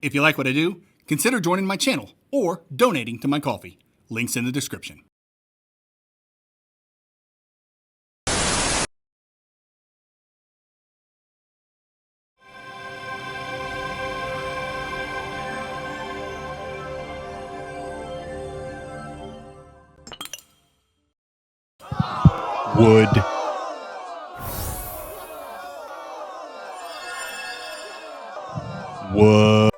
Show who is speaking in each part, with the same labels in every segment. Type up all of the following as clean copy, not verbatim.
Speaker 1: If you like what I do, consider joining my channel or donating to my coffee. Links in the description.
Speaker 2: Wood. Wood.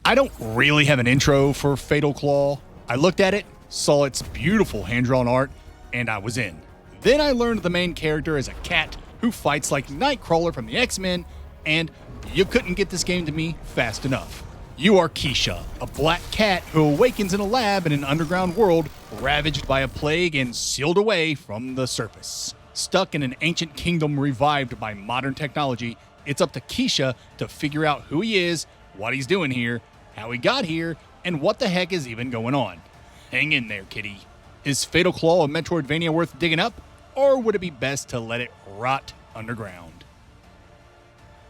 Speaker 2: I don't really have an intro for Fatal Claw. I looked at it, saw its beautiful hand-drawn art, and I was in. Then I learned the main character is a cat who fights like Nightcrawler from the X-Men, and you couldn't get this game to me fast enough. You are Keisha, a black cat who awakens in a lab in an underground world ravaged by a plague and sealed away from the surface. Stuck in an ancient kingdom revived by modern technology, it's up to Keisha to figure out who he is, what he's doing here, how he got here, and what the heck is even going on. Hang in there, kitty. Is Fatal Claw a Metroidvania worth digging up, or would it be best to let it rot underground?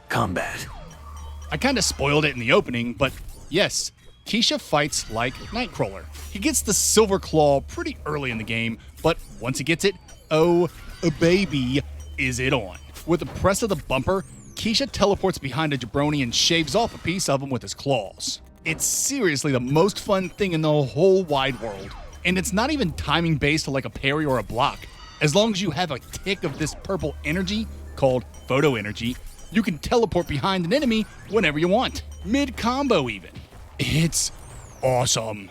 Speaker 3: Combat.
Speaker 2: I kind of spoiled it in the opening, but yes, Keisha fights like Nightcrawler. He gets the Silver Claw pretty early in the game, but once he gets it, oh baby, is it on. With the press of the bumper, Keisha teleports behind a jabroni and shaves off a piece of him with his claws. It's seriously the most fun thing in the whole wide world. And it's not even timing based like a parry or a block. As long as you have a tick of this purple energy, called photo energy, you can teleport behind an enemy whenever you want. Mid-combo even. It's awesome.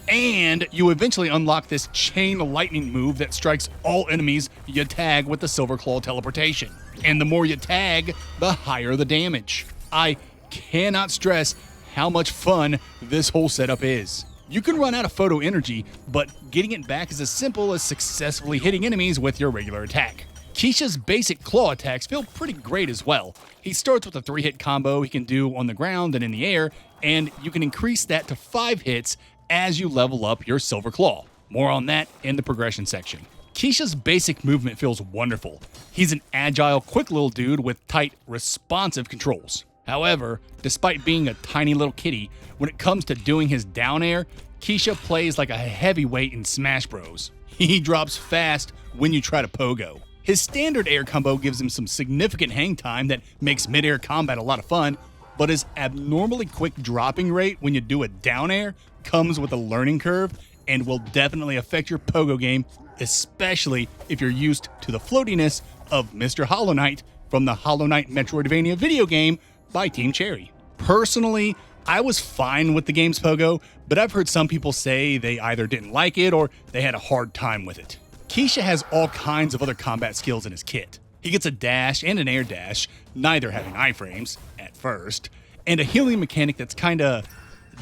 Speaker 2: And you eventually unlock this chain lightning move that strikes all enemies you tag with the Silver Claw teleportation. And the more you tag, the higher the damage. I cannot stress how much fun this whole setup is. You can run out of photo energy, but getting it back is as simple as successfully hitting enemies with your regular attack. Keisha's basic claw attacks feel pretty great as well. He starts with a 3-hit combo he can do on the ground and in the air, and you can increase that to 5 hits as you level up your Silver Claw. More on that in the progression section. Keisha's basic movement feels wonderful. He's an agile, quick little dude with tight, responsive controls. However, despite being a tiny little kitty, when it comes to doing his down air, Keisha plays like a heavyweight in Smash Bros. He drops fast when you try to pogo. His standard air combo gives him some significant hang time that makes mid-air combat a lot of fun, but his abnormally quick dropping rate when you do a down air comes with a learning curve and will definitely affect your pogo game, especially if you're used to the floatiness of Mr. Hollow Knight from the Hollow Knight Metroidvania video game by Team Cherry. Personally, I was fine with the game's pogo, but I've heard some people say they either didn't like it or they had a hard time with it. Keisha has all kinds of other combat skills in his kit. He gets a dash and an air dash, neither having iframes, at first, and a healing mechanic that's kinda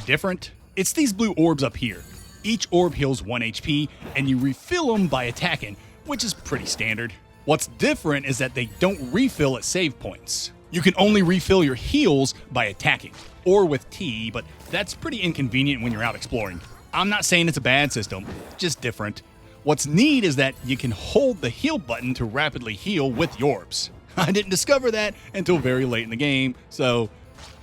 Speaker 2: different. It's these blue orbs up here. Each orb heals 1 HP, and you refill them by attacking, which is pretty standard. What's different is that they don't refill at save points. You can only refill your heals by attacking, or with T, but that's pretty inconvenient when you're out exploring. I'm not saying it's a bad system, just different. What's neat is that you can hold the heal button to rapidly heal with your orbs. I didn't discover that until very late in the game, so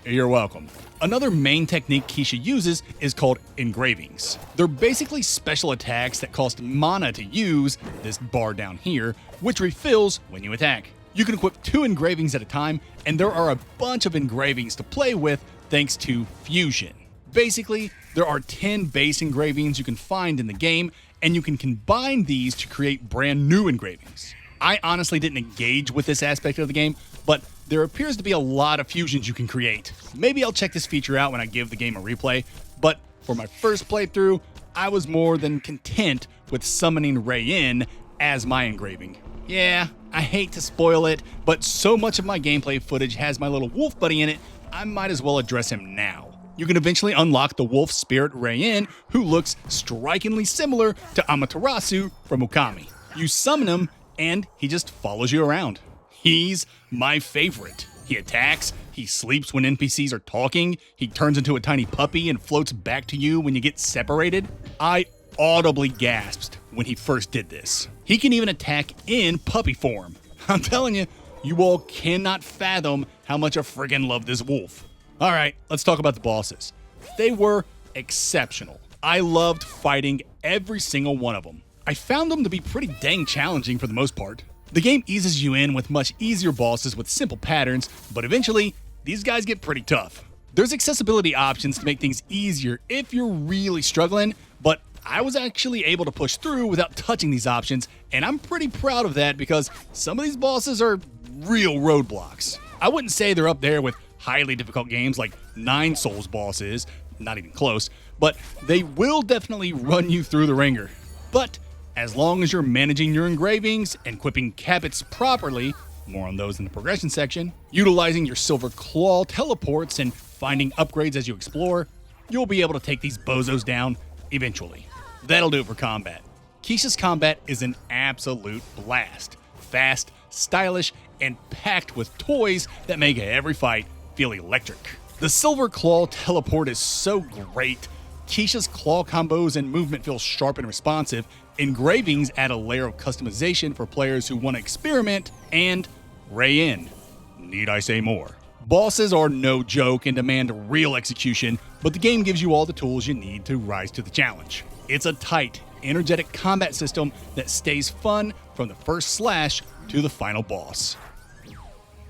Speaker 2: you're welcome. Another main technique Keisha uses is called engravings. They're basically special attacks that cost mana to use, this bar down here, which refills when you attack. You can equip 2 engravings at a time, and there are a bunch of engravings to play with thanks to fusion. Basically, there are 10 base engravings you can find in the game, and you can combine these to create brand new engravings. I honestly didn't engage with this aspect of the game, but there appears to be a lot of fusions you can create. Maybe I'll check this feature out when I give the game a replay, but for my first playthrough, I was more than content with summoning Rain as my engraving. Yeah, I hate to spoil it, but so much of my gameplay footage has my little wolf buddy in it, I might as well address him now. You can eventually unlock the wolf spirit Rain, who looks strikingly similar to Amaterasu from Okami. You summon him, and he just follows you around. He's my favorite. He attacks, he sleeps when NPCs are talking, he turns into a tiny puppy and floats back to you when you get separated. I audibly gasped when he first did this. He can even attack in puppy form. I'm telling you, you all cannot fathom how much I friggin' love this wolf. All right, let's talk about the bosses. They were exceptional. I loved fighting every single one of them. I found them to be pretty dang challenging for the most part. The game eases you in with much easier bosses with simple patterns, but eventually, these guys get pretty tough. There's accessibility options to make things easier if you're really struggling, but I was actually able to push through without touching these options, and I'm pretty proud of that because some of these bosses are real roadblocks. I wouldn't say they're up there with highly difficult games like 9 Souls bosses, not even close, but they will definitely run you through the ringer. But as long as you're managing your engravings and equipping cabinets properly, more on those in the progression section, utilizing your silver claw teleports and finding upgrades as you explore, you'll be able to take these bozos down eventually. That'll do it for combat. Keisha's combat is an absolute blast. Fast, stylish, and packed with toys that make every fight feel electric. The silver claw teleport is so great. Keisha's claw combos and movement feel sharp and responsive. Engravings add a layer of customization for players who want to experiment, and Ray-in. Need I say more? Bosses are no joke and demand real execution, but the game gives you all the tools you need to rise to the challenge. It's a tight, energetic combat system that stays fun from the first slash to the final boss.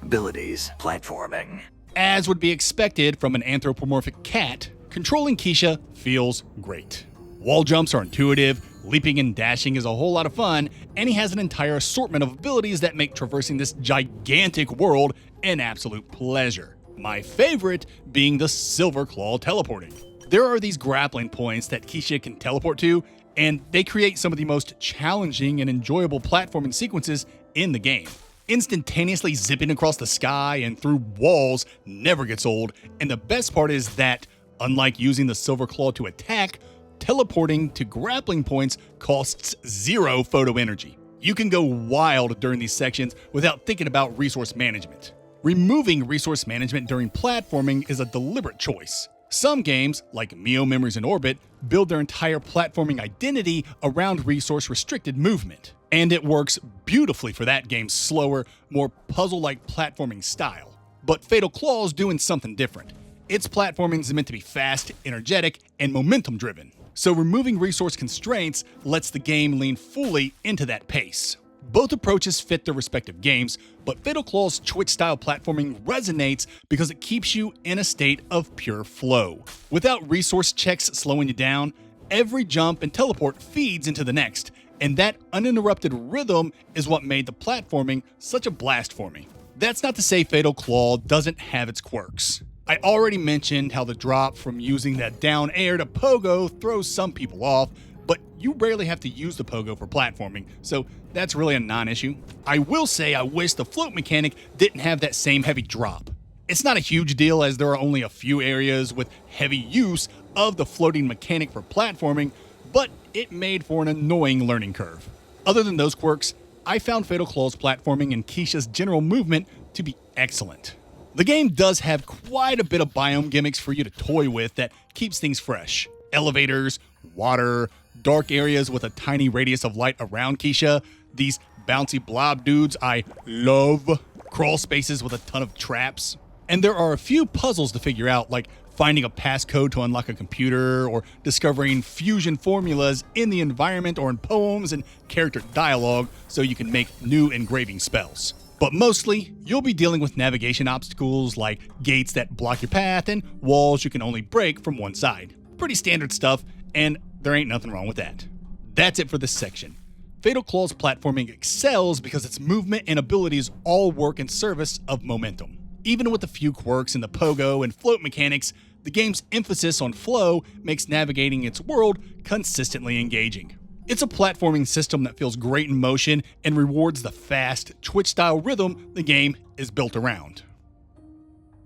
Speaker 3: Abilities, platforming.
Speaker 2: As would be expected from an anthropomorphic cat, controlling Keisha feels great. Wall jumps are intuitive, leaping and dashing is a whole lot of fun, and he has an entire assortment of abilities that make traversing this gigantic world an absolute pleasure. My favorite being the silver claw teleporting. There are these grappling points that Keisha can teleport to, and they create some of the most challenging and enjoyable platforming sequences in the game. Instantaneously zipping across the sky and through walls never gets old, and the best part is that, unlike using the silver claw to attack, teleporting to grappling points costs 0 photo energy. You can go wild during these sections without thinking about resource management. Removing resource management during platforming is a deliberate choice. Some games, like Mio Memories in Orbit, build their entire platforming identity around resource-restricted movement. And it works beautifully for that game's slower, more puzzle-like platforming style. But Fatal Claw's doing something different. Its platforming is meant to be fast, energetic, and momentum-driven. So removing resource constraints lets the game lean fully into that pace. Both approaches fit their respective games, but Fatal Claw's Twitch-style platforming resonates because it keeps you in a state of pure flow. Without resource checks slowing you down, every jump and teleport feeds into the next, and that uninterrupted rhythm is what made the platforming such a blast for me. That's not to say Fatal Claw doesn't have its quirks. I already mentioned how the drop from using that down air to pogo throws some people off, but you rarely have to use the pogo for platforming, so that's really a non-issue. I will say I wish the float mechanic didn't have that same heavy drop. It's not a huge deal as there are only a few areas with heavy use of the floating mechanic for platforming, but it made for an annoying learning curve. Other than those quirks, I found Fatal Claw's platforming and Keisha's general movement to be excellent. The game does have quite a bit of biome gimmicks for you to toy with that keeps things fresh. Elevators, water, dark areas with a tiny radius of light around Keisha, these bouncy blob dudes I love, crawl spaces with a ton of traps. And there are a few puzzles to figure out, like finding a passcode to unlock a computer, or discovering fusion formulas in the environment or in poems and character dialogue so you can make new engraving spells. But mostly, you'll be dealing with navigation obstacles like gates that block your path and walls you can only break from one side. Pretty standard stuff, and there ain't nothing wrong with that. That's it for this section. Fatal Claw's platforming excels because its movement and abilities all work in service of momentum. Even with a few quirks in the pogo and float mechanics, the game's emphasis on flow makes navigating its world consistently engaging. It's a platforming system that feels great in motion and rewards the fast, Twitch-style rhythm the game is built around.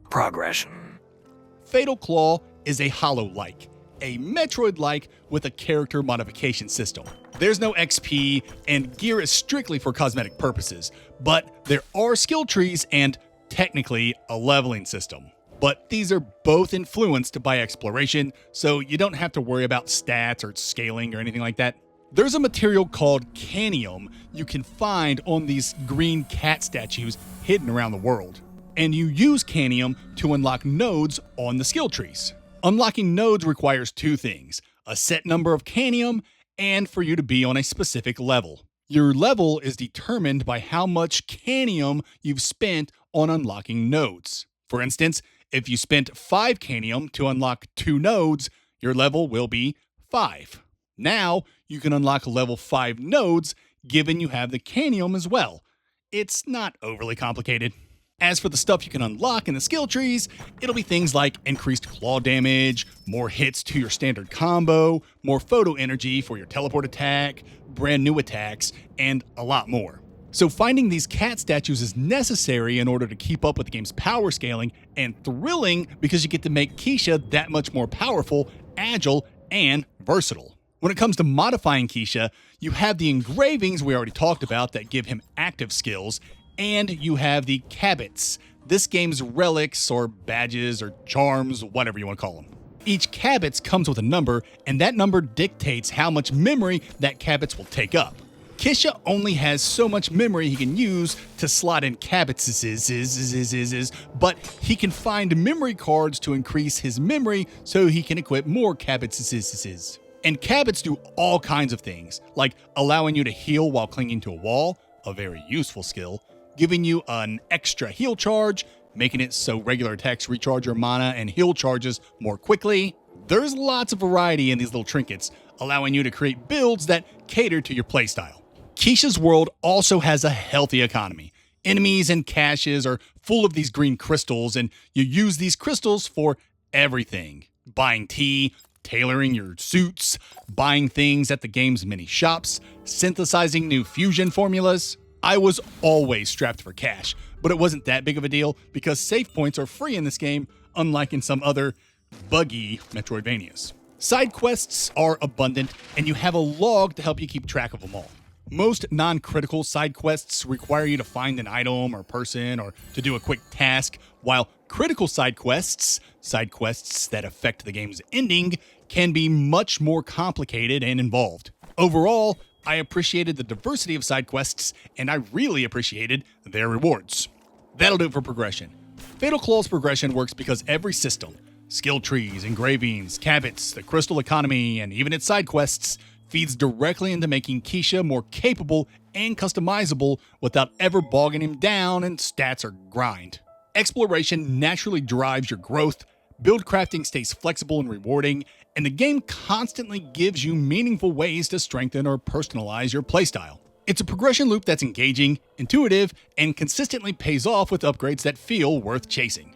Speaker 3: Progression.
Speaker 2: Fatal Claw is a Hollow-like, a Metroid-like with a character modification system. There's no XP, and gear is strictly for cosmetic purposes, but there are skill trees and technically a leveling system. But these are both influenced by exploration, so you don't have to worry about stats or scaling or anything like that. There's a material called canium you can find on these green cat statues hidden around the world. And you use canium to unlock nodes on the skill trees. Unlocking nodes requires two things: a set number of canium and for you to be on a specific level. Your level is determined by how much canium you've spent on unlocking nodes. For instance, if you spent 5 canium to unlock 2 nodes, your level will be 5. Now, you can unlock level 5 nodes given you have the canium as well. It's not overly complicated. As for the stuff you can unlock in the skill trees, it'll be things like increased claw damage, more hits to your standard combo, more photo energy for your teleport attack, brand new attacks, and a lot more. So finding these cat statues is necessary in order to keep up with the game's power scaling, and thrilling because you get to make Keisha that much more powerful, agile, and versatile. When it comes to modifying Keisha, you have the engravings we already talked about that give him active skills, and you have the cabets, this game's relics or badges or charms, whatever you want to call them. Each cabets comes with a number, and that number dictates how much memory that cabets will take up. Keisha only has so much memory he can use to slot in cabets, but he can find memory cards to increase his memory so he can equip more cabets. And cabets do all kinds of things, like allowing you to heal while clinging to a wall, a very useful skill, giving you an extra heal charge, making it so regular attacks recharge your mana and heal charges more quickly. There's lots of variety in these little trinkets, allowing you to create builds that cater to your playstyle. Keisha's world also has a healthy economy. Enemies and caches are full of these green crystals, and you use these crystals for everything. Buying tea, tailoring your suits, buying things at the game's mini shops, synthesizing new fusion formulas. I was always strapped for cash, but it wasn't that big of a deal because save points are free in this game, unlike in some other buggy Metroidvanias. Side quests are abundant, and you have a log to help you keep track of them all. Most non-critical side quests require you to find an item or person or to do a quick task, while critical side quests that affect the game's ending, can be much more complicated and involved. Overall, I appreciated the diversity of side quests, and I really appreciated their rewards. That'll do it for progression. Fatal Claw's progression works because every system, skill trees, engravings, cabets, the crystal economy, and even its side quests, feeds directly into making Keisha more capable and customizable without ever bogging him down in stats or grind. Exploration naturally drives your growth, build crafting stays flexible and rewarding, and the game constantly gives you meaningful ways to strengthen or personalize your playstyle. It's a progression loop that's engaging, intuitive, and consistently pays off with upgrades that feel worth chasing.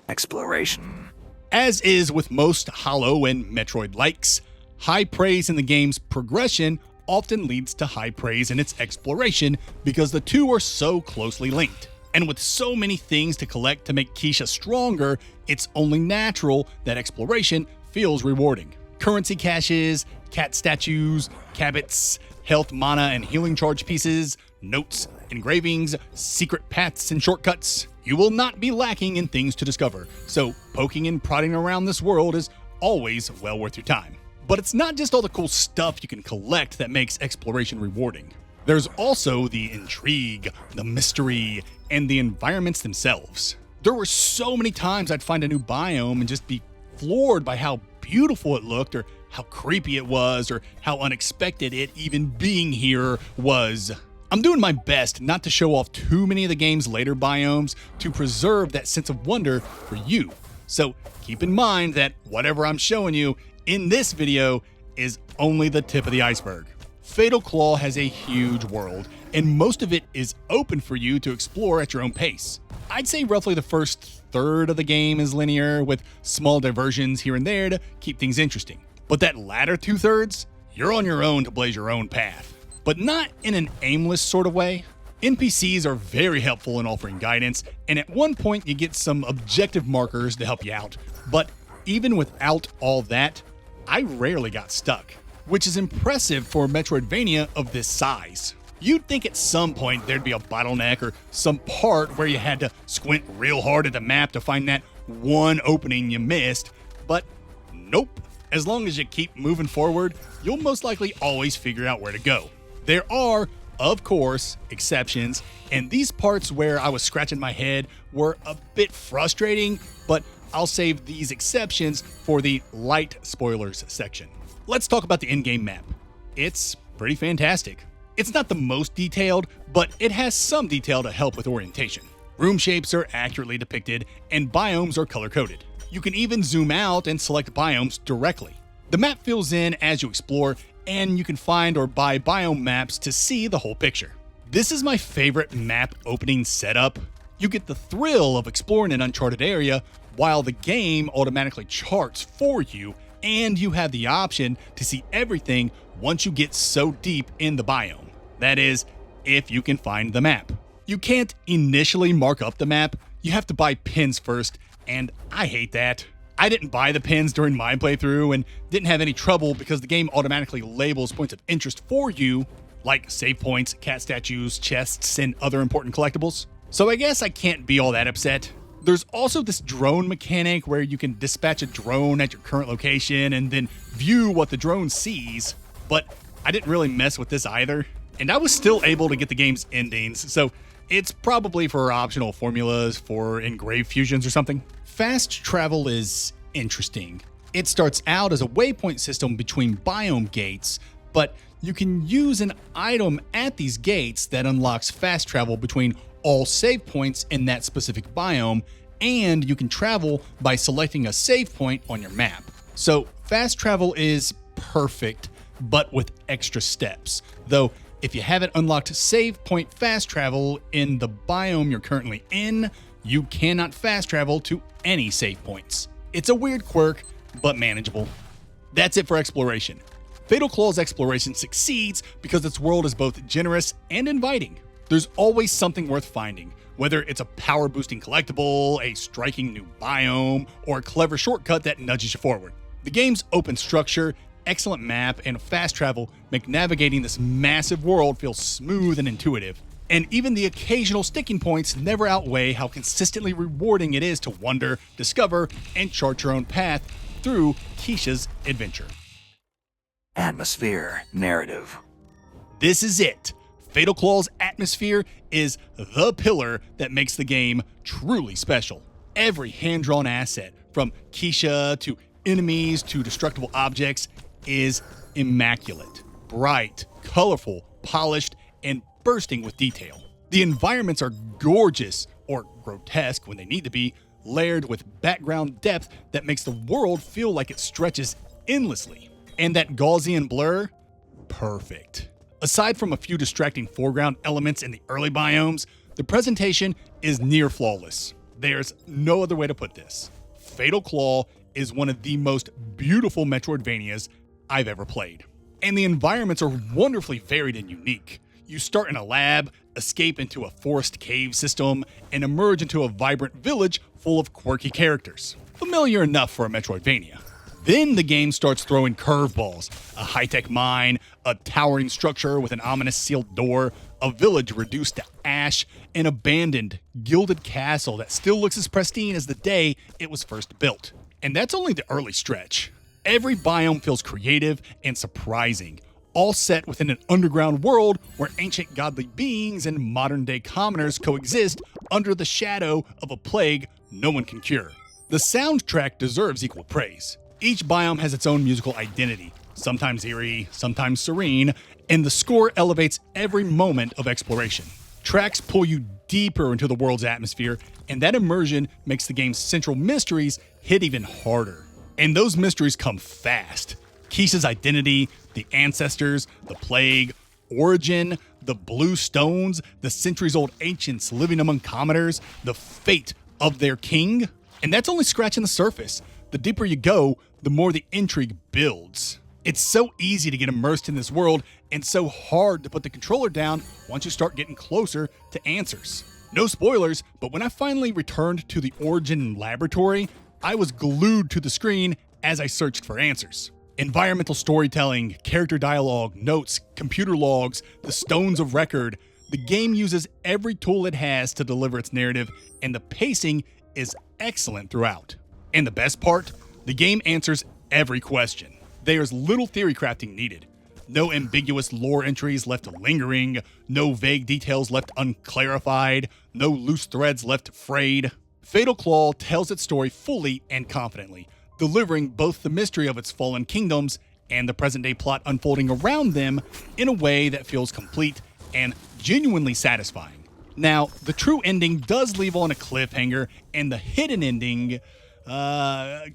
Speaker 3: Exploration.
Speaker 2: As is with most Hollow and Metroid likes, high praise in the game's progression often leads to high praise in its exploration because the two are so closely linked. And with so many things to collect to make Keisha stronger, it's only natural that exploration feels rewarding. Currency caches, cat statues, cabets, health, mana, and healing charge pieces, notes, engravings, secret paths, and shortcuts. You will not be lacking in things to discover, so poking and prodding around this world is always well worth your time. But it's not just all the cool stuff you can collect that makes exploration rewarding. There's also the intrigue, the mystery, and the environments themselves. There were so many times I'd find a new biome and just be floored by how beautiful it looked, or how creepy it was, or how unexpected it even being here was. I'm doing my best not to show off too many of the game's later biomes to preserve that sense of wonder for you. So keep in mind that whatever I'm showing you in this video is only the tip of the iceberg. Fatal Claw has a huge world, and most of it is open for you to explore at your own pace. I'd say roughly the first third of the game is linear, with small diversions here and there to keep things interesting. But that latter 2/3, you're on your own to blaze your own path. But not in an aimless sort of way. NPCs are very helpful in offering guidance, and at one point you get some objective markers to help you out. But even without all that, I rarely got stuck, which is impressive for a Metroidvania of this size. You'd think at some point there'd be a bottleneck or some part where you had to squint real hard at the map to find that one opening you missed, but nope. As long as you keep moving forward, you'll most likely always figure out where to go. There are, of course, exceptions, and these parts where I was scratching my head were a bit frustrating, but I'll save these exceptions for the light spoilers section. Let's talk about the in-game map. It's pretty fantastic. It's not the most detailed, but it has some detail to help with orientation. Room shapes are accurately depicted, and biomes are color-coded. You can even zoom out and select biomes directly. The map fills in as you explore, and you can find or buy biome maps to see the whole picture. This is my favorite map opening setup. You get the thrill of exploring an uncharted area while the game automatically charts for you, and you have the option to see everything once you get so deep in the biome. That is, if you can find the map. You can't initially mark up the map, you have to buy pins first, and I hate that. I didn't buy the pins during my playthrough and didn't have any trouble because the game automatically labels points of interest for you, like save points, cat statues, chests, and other important collectibles. So I guess I can't be all that upset. There's also this drone mechanic where you can dispatch a drone at your current location and then view what the drone sees, but I didn't really mess with this either. And I was still able to get the game's endings, so it's probably for optional formulas for engraved fusions or something. Fast travel is interesting. It starts out as a waypoint system between biome gates, but you can use an item at these gates that unlocks fast travel between all save points in that specific biome, and you can travel by selecting a save point on your map. So fast travel is perfect, but with extra steps. Though, if you haven't unlocked save point fast travel in the biome you're currently in, you cannot fast travel to any save points. It's a weird quirk, but manageable. That's it for exploration. Fatal Claw's exploration succeeds because its world is both generous and inviting. There's always something worth finding, whether it's a power-boosting collectible, a striking new biome, or a clever shortcut that nudges you forward. The game's open structure, excellent map, and fast travel make navigating this massive world feel smooth and intuitive. And even the occasional sticking points never outweigh how consistently rewarding it is to wander, discover, and chart your own path through Keisha's adventure.
Speaker 3: Atmosphere. Narrative.
Speaker 2: This is it. Fatal Claw's atmosphere is the pillar that makes the game truly special. Every hand-drawn asset, from Keisha to enemies to destructible objects, is immaculate, bright, colorful, polished, and bursting with detail. The environments are gorgeous, or grotesque when they need to be, layered with background depth that makes the world feel like it stretches endlessly. And that Gaussian blur? Perfect. Aside from a few distracting foreground elements in the early biomes, the presentation is near flawless. There's no other way to put this. Fatal Claw is one of the most beautiful Metroidvanias I've ever played. And the environments are wonderfully varied and unique. You start in a lab, escape into a forest cave system, and emerge into a vibrant village full of quirky characters. Familiar enough for a Metroidvania. Then the game starts throwing curveballs, a high-tech mine, a towering structure with an ominous sealed door, a village reduced to ash, an abandoned, gilded castle that still looks as pristine as the day it was first built. And that's only the early stretch. Every biome feels creative and surprising, all set within an underground world where ancient godly beings and modern-day commoners coexist under the shadow of a plague no one can cure. The soundtrack deserves equal praise. Each biome has its own musical identity, sometimes eerie, sometimes serene, and the score elevates every moment of exploration. Tracks pull you deeper into the world's atmosphere, and that immersion makes the game's central mysteries hit even harder. And those mysteries come fast. Keisha's identity, the ancestors, the plague, origin, the blue stones, the centuries-old ancients living among commoners, the fate of their king. And that's only scratching the surface. The deeper you go, the more the intrigue builds. It's so easy to get immersed in this world and so hard to put the controller down once you start getting closer to answers. No spoilers, but when I finally returned to the Origin laboratory, I was glued to the screen as I searched for answers. Environmental storytelling, character dialogue, notes, computer logs, the stones of record. The game uses every tool it has to deliver its narrative, and the pacing is excellent throughout. And the best part? The game answers every question. There's little theory crafting needed. No ambiguous lore entries left lingering, no vague details left unclarified, no loose threads left frayed. Fatal Claw tells its story fully and confidently, delivering both the mystery of its fallen kingdoms and the present-day plot unfolding around them in a way that feels complete and genuinely satisfying. Now, the true ending does leave on a cliffhanger, and the hidden ending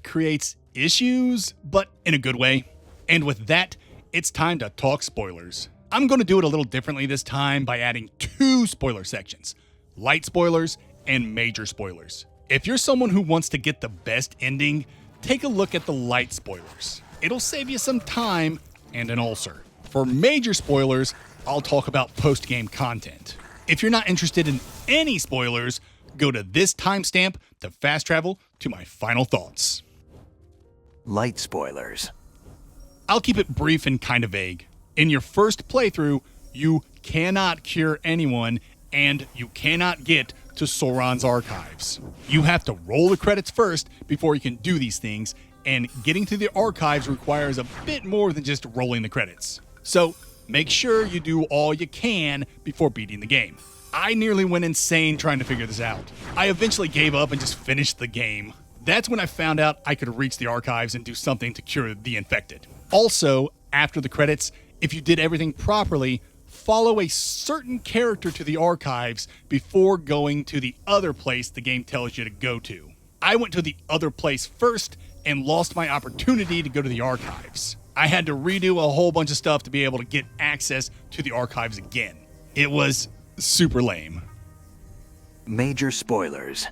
Speaker 2: creates issues, but in a good way. And with that, it's time to talk spoilers. I'm going to do it a little differently this time by adding 2 spoiler sections, light spoilers and major spoilers. If you're someone who wants to get the best ending, take a look at the light spoilers. It'll save you some time and an ulcer. For major spoilers, I'll talk about post-game content. If you're not interested in any spoilers, go to this timestamp to fast travel to my final thoughts.
Speaker 3: Light spoilers.
Speaker 2: I'll keep it brief and kind of vague. In your first playthrough, you cannot cure anyone, and you cannot get to Sauron's archives. You have to roll the credits first before you can do these things, and getting to the archives requires a bit more than just rolling the credits. So make sure you do all you can before beating the game. I nearly went insane trying to figure this out. I eventually gave up and just finished the game. That's when I found out I could reach the archives and do something to cure the infected. Also, after the credits, if you did everything properly, follow a certain character to the archives before going to the other place the game tells you to go to. I went to the other place first and lost my opportunity to go to the archives. I had to redo a whole bunch of stuff to be able to get access to the archives again. It was super lame.
Speaker 3: Major spoilers.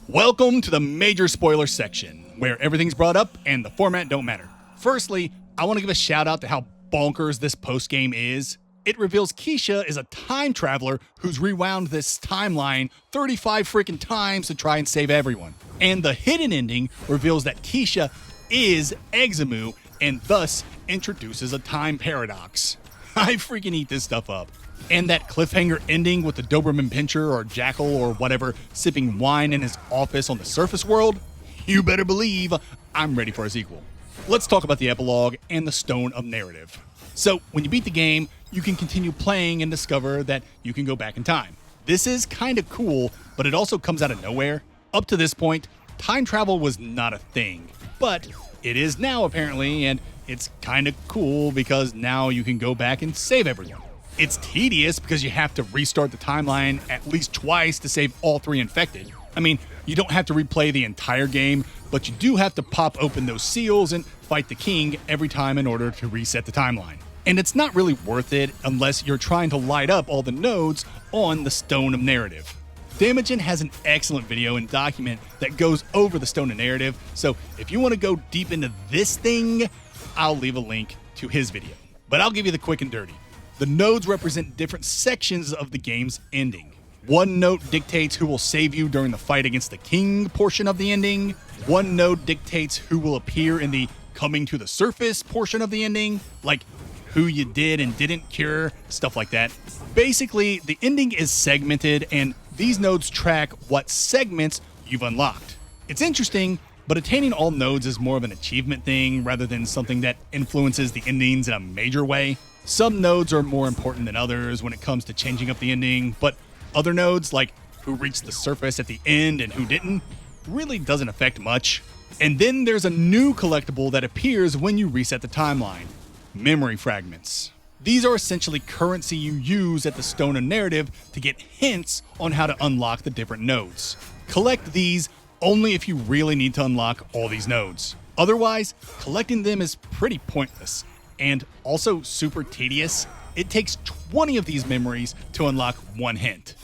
Speaker 2: Welcome to the major spoiler section, where everything's brought up and the format don't matter. Firstly, I want to give a shout out to how bonkers this post-game is. It reveals Keisha is a time traveler who's rewound this timeline 35 freaking times to try and save everyone. And the hidden ending reveals that Keisha is Examu and thus introduces a time paradox. I freaking eat this stuff up. And that cliffhanger ending with the Doberman Pinscher or Jackal or whatever sipping wine in his office on the surface world, you better believe I'm ready for a sequel. Let's talk about the epilogue and the Stone of Narrative. So, when you beat the game, you can continue playing and discover that you can go back in time. This is kind of cool, but it also comes out of nowhere. Up to this point, time travel was not a thing, but it is now apparently, and it's kind of cool because now you can go back and save everyone. It's tedious because you have to restart the timeline at least twice to save all 3 infected. I mean, you don't have to replay the entire game, but you do have to pop open those seals and fight the king every time in order to reset the timeline. And it's not really worth it unless you're trying to light up all the nodes on the Stone of Narrative. Damagen has an excellent video and document that goes over the Stone of Narrative, so if you want to go deep into this thing, I'll leave a link to his video. But I'll give you the quick and dirty. The nodes represent different sections of the game's ending. One node dictates who will save you during the fight against the king portion of the ending. One node dictates who will appear in the coming to the surface portion of the ending, like who you did and didn't cure, stuff like that. Basically, the ending is segmented, and these nodes track what segments you've unlocked. It's interesting, but attaining all nodes is more of an achievement thing rather than something that influences the endings in a major way. Some nodes are more important than others when it comes to changing up the ending, but other nodes, like who reached the surface at the end and who didn't, really doesn't affect much. And then there's a new collectible that appears when you reset the timeline: memory fragments. These are essentially currency you use at the Stone of Narrative to get hints on how to unlock the different nodes. Collect these only if you really need to unlock all these nodes. Otherwise, collecting them is pretty pointless and also super tedious. It takes 20 of these memories to unlock one hint.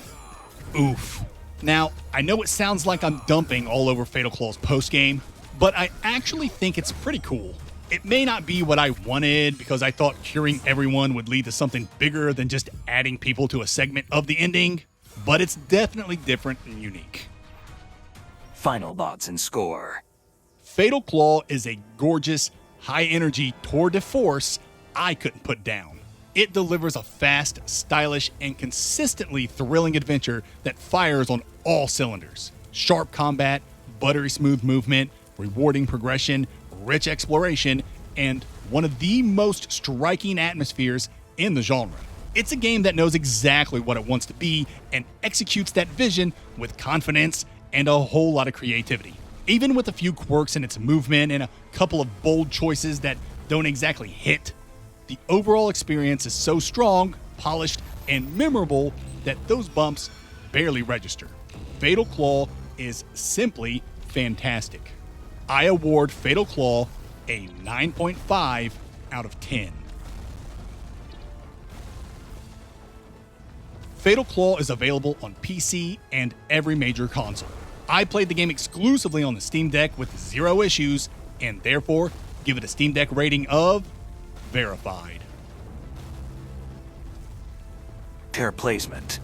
Speaker 2: Oof. Now, I know it sounds like I'm dumping all over Fatal Claw's postgame, but I actually think it's pretty cool. It may not be what I wanted because I thought curing everyone would lead to something bigger than just adding people to a segment of the ending, but it's definitely different and unique.
Speaker 3: Final thoughts and score.
Speaker 2: Fatal Claw is a gorgeous, high-energy tour de force I couldn't put down. It delivers a fast, stylish, and consistently thrilling adventure that fires on all cylinders. Sharp combat, buttery smooth movement, rewarding progression, rich exploration, and one of the most striking atmospheres in the genre. It's a game that knows exactly what it wants to be and executes that vision with confidence and a whole lot of creativity. Even with a few quirks in its movement and a couple of bold choices that don't exactly hit, the overall experience is so strong, polished, and memorable that those bumps barely register. Fatal Claw is simply fantastic. I award Fatal Claw a 9.5 out of 10. Fatal Claw is available on PC and every major console. I played the game exclusively on the Steam Deck with zero issues, and therefore give it a Steam Deck rating of verified.
Speaker 3: Fair placement.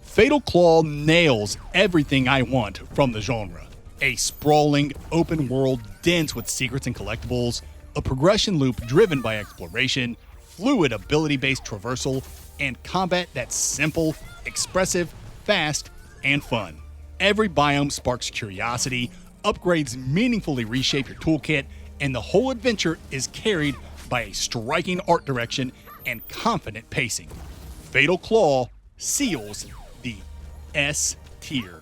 Speaker 2: Fatal Claw nails everything I want from the genre. A sprawling, open world dense with secrets and collectibles, a progression loop driven by exploration, fluid ability-based traversal, and combat that's simple, expressive, fast, and fun. Every biome sparks curiosity, upgrades meaningfully reshape your toolkit, and the whole adventure is carried by a striking art direction and confident pacing. Fatal Claw seals the S tier.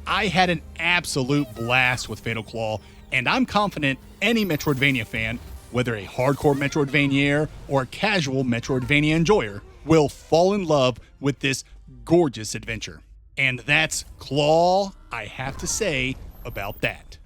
Speaker 2: I had an absolute blast with Fatal Claw, and I'm confident any Metroidvania fan, whether a hardcore Metroidvaniaire or a casual Metroidvania enjoyer, will fall in love with this gorgeous adventure. And that's Claw I have to say about that.